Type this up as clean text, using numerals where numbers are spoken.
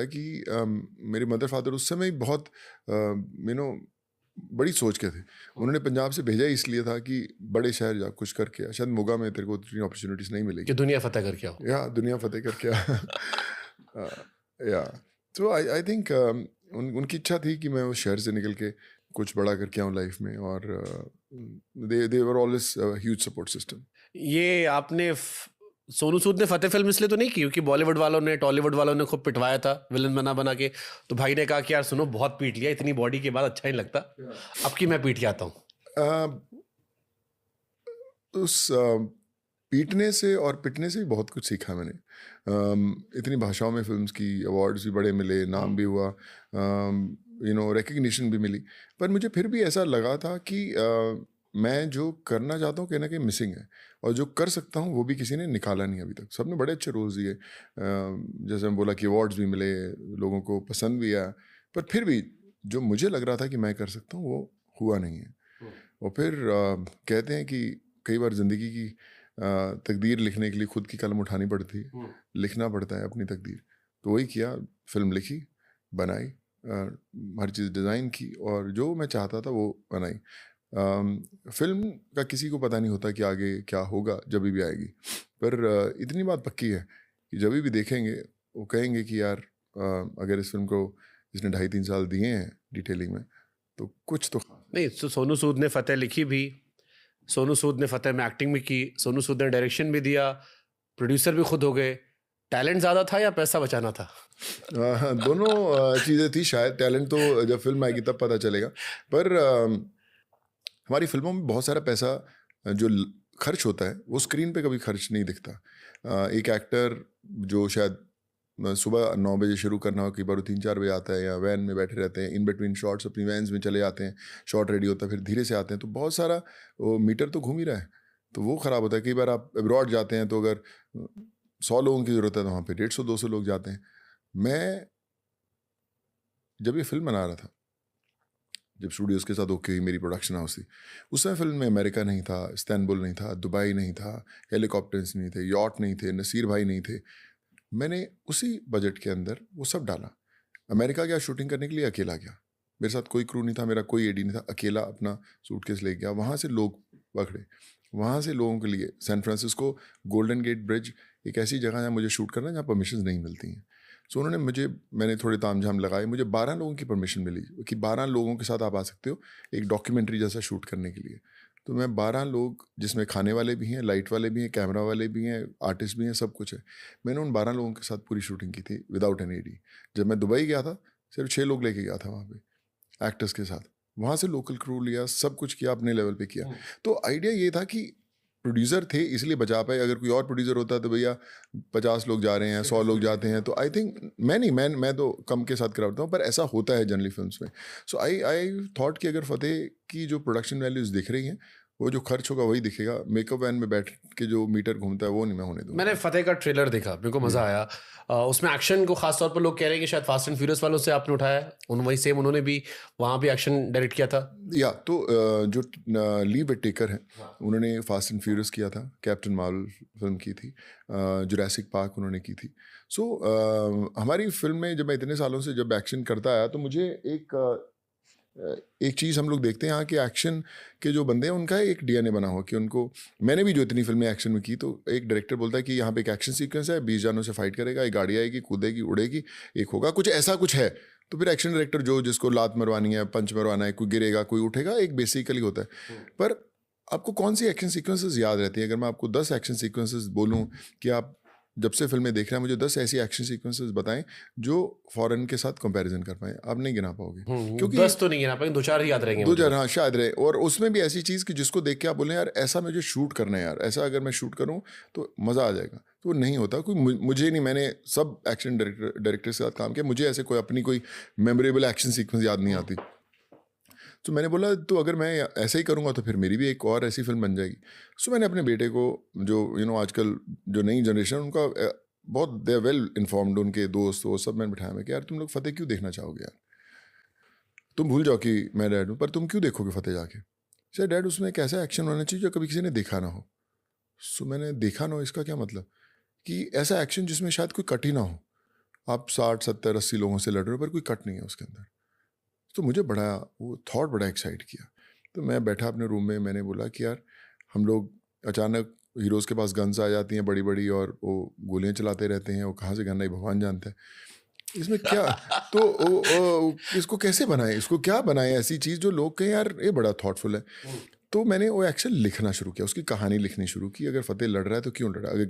कि मेरे mother father उस समय बहुत यू नो बड़ी सोच के थे। उन्होंने पंजाब से भेजा ही इसलिए था कि बड़े शहर जा कुछ करके आ, शायद मोगा में तेरे को उतनी अपॉर्चुनिटीज नहीं कि मिलेगी दुनिया फतेह करके आओ। या दुनिया फतेह करके आ। या तो आई थिंक उनकी इच्छा थी कि मैं उस शहर से निकल के कुछ बड़ा करके आऊँ लाइफ में, और they were always huge support system. ये आपने सोनू सूद ने फतेह फिल्म इसलिए तो नहीं की क्योंकि बॉलीवुड वालों ने, टॉलीवुड वालों ने खूब पिटवाया था विलन बना बना के, तो भाई ने कहा कि यार सुनो, बहुत पीट लिया, इतनी बॉडी के बाद अच्छा नहीं लगता, अब की मैं पीट के आता हूँ। उस पीटने से और पिटने से भी बहुत कुछ सीखा मैंने। इतनी भाषाओं में फिल्म्स की, अवार्ड्स भी बड़े मिले, नाम भी हुआ, रिकग्निशन भी मिली, पर मुझे फिर भी ऐसा लगा था कि मैं जो करना चाहता हूँ कहीं ना कहीं मिसिंग है, और जो कर सकता हूँ वो भी किसी ने निकाला नहीं अभी तक। सबने बड़े अच्छे रोल्स दिए, जैसे मैं बोला कि अवार्ड्स भी मिले, लोगों को पसंद भी आया, पर फिर भी जो मुझे लग रहा था कि मैं कर सकता हूँ वो हुआ नहीं है। और फिर कहते हैं कि कई बार ज़िंदगी की तकदीर लिखने के लिए खुद की कलम उठानी पड़ती है, लिखना पड़ता है अपनी तकदीर। तो वही किया, फिल्म लिखी, बनाई, हर चीज़ डिज़ाइन की, और जो मैं चाहता था वो बनाई। फिल्म का किसी को पता नहीं होता कि आगे क्या होगा, जब भी आएगी, पर इतनी बात पक्की है कि जब भी देखेंगे वो कहेंगे कि यार अगर इस फिल्म को इसने 2.5-3 साल दिए हैं डिटेलिंग में, तो कुछ तो नहीं, तो सोनू सूद ने फतेह लिखी भी, सोनू सूद ने फतेह में एक्टिंग भी की, सोनू सूद ने डायरेक्शन भी दिया, प्रोड्यूसर भी खुद हो गए। टैलेंट ज़्यादा था या पैसा बचाना था? दोनों चीज़ें थी शायद। टैलेंट तो जब फिल्म आएगी तब पता चलेगा, पर हमारी फिल्मों में बहुत सारा पैसा जो खर्च होता है वो स्क्रीन पे कभी खर्च नहीं दिखता। एक एक्टर जो शायद सुबह 9 बजे शुरू करना हो, कई बार 3-4 बजे आता है, या वैन में बैठे रहते हैं, इन बिटवीन शॉट्स अपनी वैन्स में चले जाते हैं, शॉट रेडी होता है, फिर धीरे से आते हैं, तो बहुत सारा वो मीटर तो घूम ही रहा है, तो वो ख़राब होता है। कई बार आप अब्रॉड जाते हैं तो अगर 100 लोगों की ज़रूरत है तो वहाँ पे 150-200 लोग जाते हैं। मैं जब ये फिल्म बना रहा था, जब स्टूडियोज़ के साथ ओके हुई मेरी प्रोडक्शन हाउस थी, उस समय फिल्म में अमेरिका नहीं था, इस्तांबुल नहीं था, दुबई नहीं था, हेलीकॉप्टर्स नहीं थे, यॉट नहीं थे, नसीर भाई नहीं थे। मैंने उसी बजट के अंदर वो सब डाला। अमेरिका गया शूटिंग करने के लिए, अकेला गया, मेरे साथ कोई क्रू नहीं था, मेरा कोई एडी नहीं था, अकेला अपना सूटकेस ले गया, वहाँ से लोग पकड़े, वहाँ से लोगों के लिए San Francisco Golden Gate Bridge एक ऐसी जगह है जहाँ मुझे शूट करना है, जहाँ परमिशन नहीं मिलती हैं। सो उन्होंने मैंने थोड़े तामझाम लगाए, मुझे 12 लोगों की परमिशन मिली कि 12 लोगों के साथ आप आ सकते हो एक डॉक्यूमेंट्री जैसा शूट करने के लिए। तो मैं 12 लोग, जिसमें खाने वाले भी हैं, लाइट वाले भी हैं, कैमरा वाले भी हैं, आर्टिस्ट भी हैं, सब कुछ है। मैंने उन 12 लोगों के साथ पूरी शूटिंग की थी विदाउट एन एडी। जब मैं दुबई गया था, सिर्फ 6 लोग लेके गया था वहाँ पे एक्टर्स के साथ, वहाँ से लोकल क्रू लिया, सब कुछ किया, अपने लेवल पे किया। तो आइडिया ये था कि प्रोड्यूसर थे इसलिए बचा पाए, अगर कोई और प्रोड्यूसर होता तो भैया 50 लोग जा रहे हैं, 100 लोग जाते हैं, तो आई थिंक मैं तो कम के साथ कराता हूँ, पर ऐसा होता है जनरली फिल्म्स में। सो आई थॉट कि अगर फतेह की जो प्रोडक्शन वैल्यूज दिख रही हैं, वो जो खर्च होगा वही दिखेगा। मेकअप वैन में बैठ के जो मीटर घूमता है वो नहीं मैं होने दूंगा। मैंने फतेह का ट्रेलर देखा, मेरे को मज़ा आया। उसमें एक्शन को खास तौर पर लोग कह रहे हैं कि शायद फास्ट एंड फ्यूरियस वालों से आपने उठाया है, वही सेम उन्होंने भी वहाँ भी एक्शन डायरेक्ट किया था। या तो जो ली विटेकर हैं, उन्होंने फास्ट एंड फ्यूरियस किया था, कैप्टन मार्वल फिल्म की थी, जुरासिक पार्क उन्होंने की थी। सो हमारी फिल्म में जब मैं इतने सालों से जब एक्शन करता आया, तो मुझे एक चीज़ हम लोग देखते हैं यहाँ के एक्शन के जो बंदे हैं, उनका एक डीएनए बना हुआ कि उनको, मैंने भी जो इतनी फिल्में एक्शन में की, तो एक डायरेक्टर बोलता है कि यहाँ पे एक एक्शन सीक्वेंस है, 20 जानों से फाइट करेगा, एक गाड़ी आएगी, कूदेगी, उड़ेगी, एक होगा कुछ ऐसा कुछ है, तो फिर एक्शन डायरेक्टर जो जिसको लात मरवानी है, पंच मरवाना है, कोई गिरेगा, कोई उठेगा, एक बेसिकली होता है। पर आपको कौन सी एक्शन सीक्वेंसेस याद रहती है? अगर मैं आपको 10 एक्शन सीक्वेंसेस बोलूँ कि आप जब से फिल्में देख रहे हैं, मुझे 10 ऐसी एक्शन सीक्वेंसेस बताएं जो फॉरेन के साथ कंपैरिजन कर पाएं, आप नहीं गिना पाओगे, क्योंकि 10 तो नहीं गिना पाएंगे, 2-4 ही याद रहेंगे दो मुझे चार, बस। हाँ शायद रहे, और उसमें भी ऐसी चीज़ कि जिसको देख के आप बोलें यार ऐसा मुझे शूट करना है, यार ऐसा अगर मैं शूट करूं तो मज़ा आ जाएगा, तो नहीं होता। कोई मुझे नहीं, मैंने सब एक्शन डायरेक्टर के साथ काम किया, मुझे ऐसे कोई अपनी कोई मेमोरेबल एक्शन सीक्वेंस याद नहीं आती। तो मैंने बोला तो अगर मैं ऐसे ही करूँगा तो फिर मेरी भी एक और ऐसी फिल्म बन जाएगी। सो मैंने अपने बेटे को, जो आजकल जो नई जनरेशन उनका बहुत दे वेल इन्फॉर्म्ड, उनके दोस्त वो सब मैंने बिठाया, मैं कि यार तुम लोग फतेह क्यों देखना चाहोगे यार, तुम भूल जाओ कि मैं डैड हूँ, पर तुम क्यों देखोगे फतेह जाके? सर डैड उसमें एक ऐसा एक्शन होना चाहिए जो कभी किसी ने देखा ना हो। सो मैंने देखा ना हो, इसका क्या मतलब कि ऐसा एक्शन जिसमें शायद कोई कट ही ना हो, आप 60-70-80 लोगों से लड़ रहे हो पर कोई कट नहीं है उसके अंदर। तो मुझे बड़ा वो थॉट बड़ा एक्साइट किया। तो मैं बैठा अपने रूम में, मैंने बोला कि यार हम लोग अचानक हीरोज़ के पास गन्स आ जाती हैं बड़ी-बड़ी और वो गोलियाँ चलाते रहते हैं, वो कहाँ से गन आई भगवान जानता है। इसमें क्या तो इसको कैसे बनाएँ? इसको क्या बनाएँ ऐसी चीज़ जो लोग कहें यार ये बड़ा थॉटफुल है। तो मैंने वो एक्शन लिखना शुरू किया, उसकी कहानी लिखनी शुरू की। अगर फ़तेह लड़ रहा है तो क्यों लड़ रहा है? अगर